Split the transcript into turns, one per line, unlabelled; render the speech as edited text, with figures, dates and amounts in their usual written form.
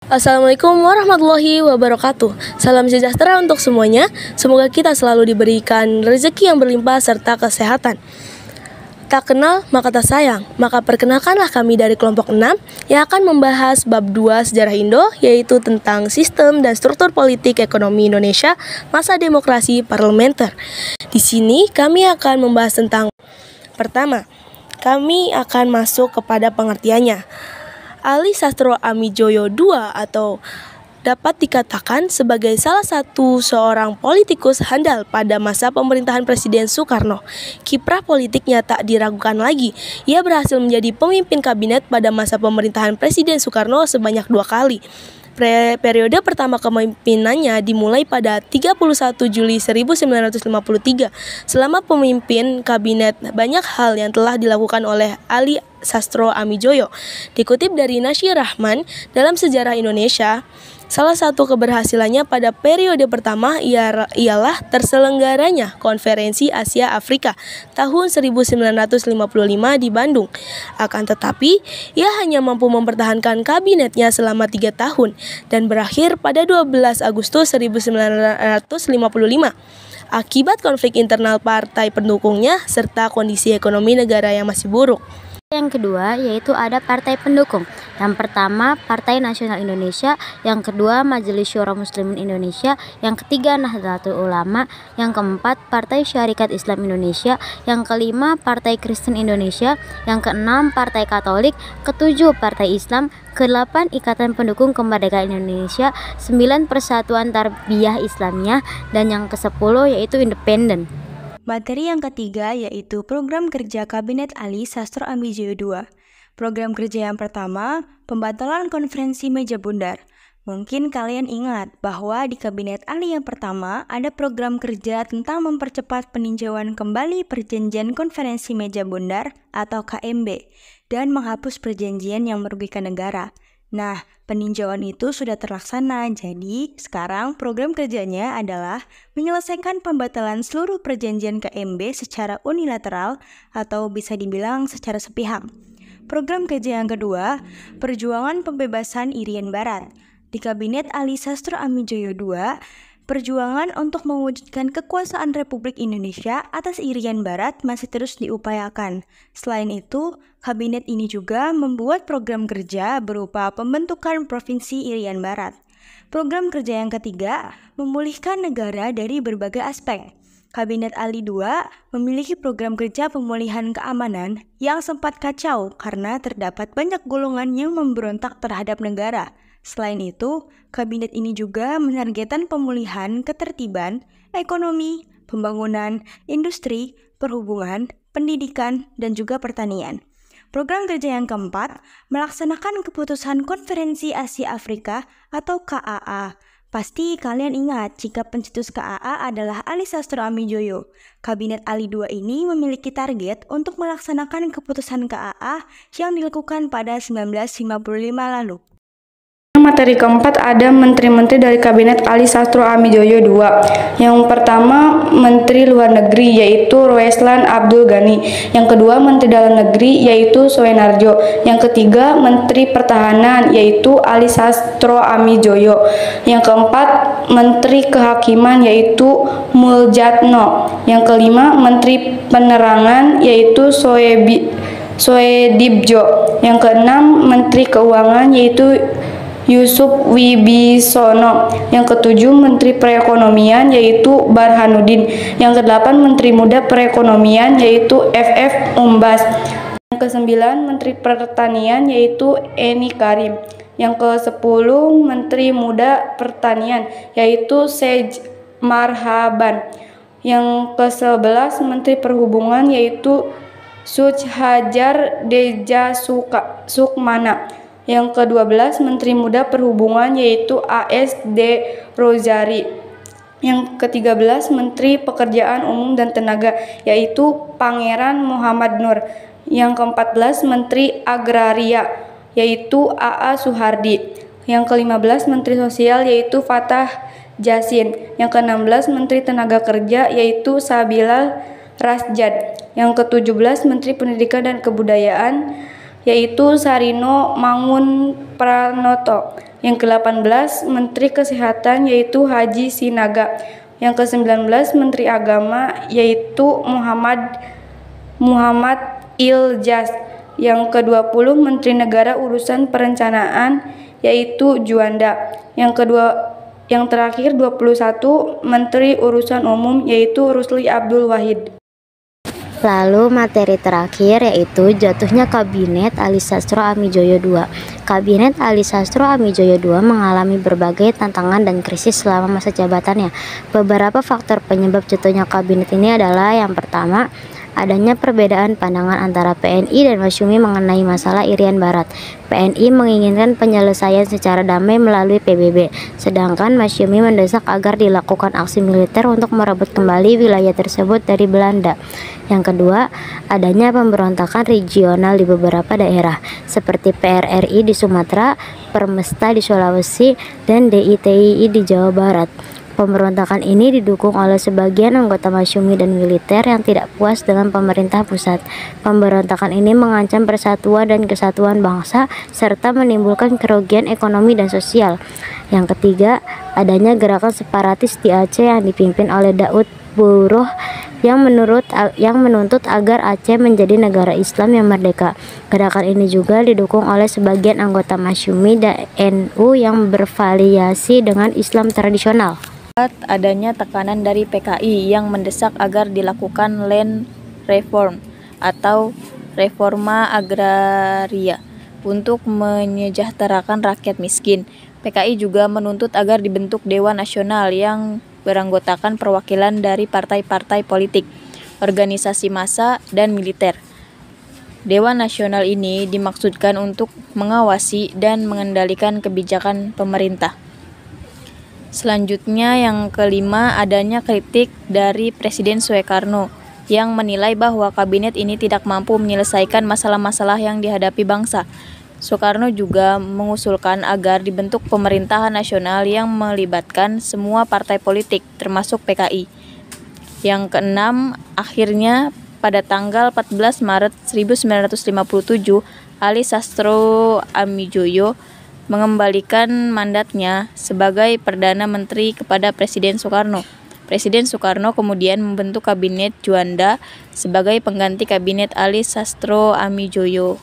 Assalamualaikum warahmatullahi wabarakatuh. Salam sejahtera untuk semuanya. Semoga kita selalu diberikan rezeki yang berlimpah serta kesehatan. Tak kenal maka tak sayang. Maka perkenalkanlah kami dari kelompok 6 yang akan membahas bab 2 sejarah Indo, yaitu tentang sistem dan struktur politik ekonomi Indonesia masa demokrasi parlementer. Di sini kami akan membahas tentang pertama, kami akan masuk kepada pengertiannya. Ali Sastro Amijoyo II atau dapat dikatakan sebagai salah satu seorang politikus handal pada masa pemerintahan Presiden Soekarno. Kiprah politiknya tak diragukan lagi. Ia berhasil menjadi pemimpin kabinet pada masa pemerintahan Presiden Soekarno sebanyak 2 kali. Periode pertama kepemimpinannya dimulai pada 31 Juli 1953. Selama pemimpin kabinet, banyak hal yang telah dilakukan oleh Ali Sastro Amijoyo. Dikutip dari Nasyir Rahman dalam Sejarah Indonesia, salah satu keberhasilannya pada periode pertama ialah terselenggaranya Konferensi Asia Afrika tahun 1955 di Bandung. Akan tetapi, ia hanya mampu mempertahankan kabinetnya selama 3 tahun dan berakhir pada 12 Agustus 1955. Akibat konflik internal partai pendukungnya serta kondisi ekonomi negara yang masih buruk.
Yang kedua yaitu ada partai pendukung. Yang pertama Partai Nasional Indonesia, yang kedua Majelis Syura Muslimin Indonesia, yang ketiga Nahdlatul Ulama, yang keempat Partai Syarikat Islam Indonesia, yang kelima Partai Kristen Indonesia, yang keenam Partai Katolik, ketujuh Partai Islam, kedelapan Ikatan Pendukung Kemerdekaan Indonesia, 9 Persatuan Tarbiyah Islamiyah, dan yang ke-10 yaitu Independen.
Materi yang ketiga yaitu program kerja Kabinet Ali Sastro Amijoyo II. Program kerja yang pertama, pembatalan konferensi meja bundar. Mungkin kalian ingat bahwa di Kabinet Ali yang pertama ada program kerja tentang mempercepat peninjauan kembali perjanjian konferensi meja bundar atau KMB dan menghapus perjanjian yang merugikan negara. Nah, peninjauan itu sudah terlaksana, jadi sekarang program kerjanya adalah menyelesaikan pembatalan seluruh perjanjian KMB secara unilateral atau bisa dibilang secara sepihak. Program kerja yang kedua, perjuangan pembebasan Irian Barat. Di Kabinet Ali Sastro Amijoyo II, perjuangan untuk mewujudkan kekuasaan Republik Indonesia atas Irian Barat masih terus diupayakan. Selain itu, kabinet ini juga membuat program kerja berupa pembentukan Provinsi Irian Barat. Program kerja yang ketiga, memulihkan negara dari berbagai aspek. Kabinet Ali II memiliki program kerja pemulihan keamanan yang sempat kacau karena terdapat banyak golongan yang memberontak terhadap negara. Selain itu, kabinet ini juga menargetkan pemulihan ketertiban, ekonomi, pembangunan, industri, perhubungan, pendidikan, dan juga pertanian. Program kerja yang keempat, melaksanakan keputusan Konferensi Asia Afrika atau KAA. Pasti kalian ingat jika pencetus KAA adalah Ali Sastro Amijoyo. Kabinet Ali II ini memiliki target untuk melaksanakan keputusan KAA yang dilakukan pada 1955 lalu.
Materi keempat ada menteri-menteri dari Kabinet Ali Sastro Amijoyo II. Yang pertama Menteri Luar Negeri yaitu Roeslan Abdul Ghani. Yang kedua Menteri Dalam Negeri yaitu Soenarjo. Yang ketiga Menteri Pertahanan yaitu Ali Sastro Amijoyo. Yang keempat Menteri Kehakiman yaitu Muljatno. Yang kelima Menteri Penerangan yaitu Soedibjo. Yang keenam Menteri Keuangan yaitu Yusuf Wibisono. Yang ketujuh Menteri Perekonomian yaitu Barhanuddin. Yang kedelapan Menteri Muda Perekonomian yaitu FF Umbas. Yang kesembilan Menteri Pertanian yaitu Eni Karim. Yang kesepuluh Menteri Muda Pertanian yaitu Sej Marhaban. Yang kesebelas Menteri Perhubungan yaitu Sudhajar Deja Sukmana. Yang ke-12 Menteri Muda Perhubungan yaitu ASD Rozari. Yang ke-13 Menteri Pekerjaan Umum dan Tenaga yaitu Pangeran Muhammad Nur. Yang ke-14 Menteri Agraria yaitu AA Suhardi. Yang ke-15 Menteri Sosial yaitu Fatah Jasin. Yang ke-16 Menteri Tenaga Kerja yaitu Sabilal Rasjad. Yang ke-17 Menteri Pendidikan dan Kebudayaan yaitu Sarino Mangun Pranoto. Yang ke-18 Menteri Kesehatan yaitu Haji Sinaga. Yang ke-19 Menteri Agama yaitu Muhammad Iljaz. Yang ke-20 Menteri Negara Urusan Perencanaan yaitu Juanda. Yang terakhir 21 Menteri Urusan Umum yaitu Rusli Abdul Wahid.
Lalu materi terakhir yaitu jatuhnya Kabinet Ali Sastro Amijoyo II. Kabinet Ali Sastro Amijoyo II mengalami berbagai tantangan dan krisis selama masa jabatannya. Beberapa faktor penyebab jatuhnya kabinet ini adalah yang pertama, adanya perbedaan pandangan antara PNI dan Masyumi mengenai masalah Irian Barat. PNI menginginkan penyelesaian secara damai melalui PBB, sedangkan Masyumi mendesak agar dilakukan aksi militer untuk merebut kembali wilayah tersebut dari Belanda. Yang kedua, adanya pemberontakan regional di beberapa daerah, seperti PRRI di Sumatera, Permesta di Sulawesi, dan DITII di Jawa Barat. Pemberontakan ini didukung oleh sebagian anggota Masyumi dan militer yang tidak puas dengan pemerintah pusat. Pemberontakan ini mengancam persatuan dan kesatuan bangsa serta menimbulkan kerugian ekonomi dan sosial. Yang ketiga, adanya gerakan separatis di Aceh yang dipimpin oleh Daud Buruh yang menuntut agar Aceh menjadi negara Islam yang merdeka. Gerakan ini juga didukung oleh sebagian anggota Masyumi dan NU yang bervariasi dengan Islam tradisional.
Adanya tekanan dari PKI yang mendesak agar dilakukan land reform atau reforma agraria untuk menyejahterakan rakyat miskin. PKI juga menuntut agar dibentuk Dewan Nasional yang beranggotakan perwakilan dari partai-partai politik, organisasi massa, dan militer. Dewan Nasional ini dimaksudkan untuk mengawasi dan mengendalikan kebijakan pemerintah. Selanjutnya yang kelima, adanya kritik dari Presiden Soekarno yang menilai bahwa kabinet ini tidak mampu menyelesaikan masalah-masalah yang dihadapi bangsa. Soekarno juga mengusulkan agar dibentuk pemerintahan nasional yang melibatkan semua partai politik termasuk PKI. Yang keenam, akhirnya pada tanggal 14 Maret 1957, Ali Sastro Amijoyo mengembalikan mandatnya sebagai Perdana Menteri kepada Presiden Soekarno. Presiden Soekarno kemudian membentuk Kabinet Juanda sebagai pengganti Kabinet Ali Sastro Amijoyo.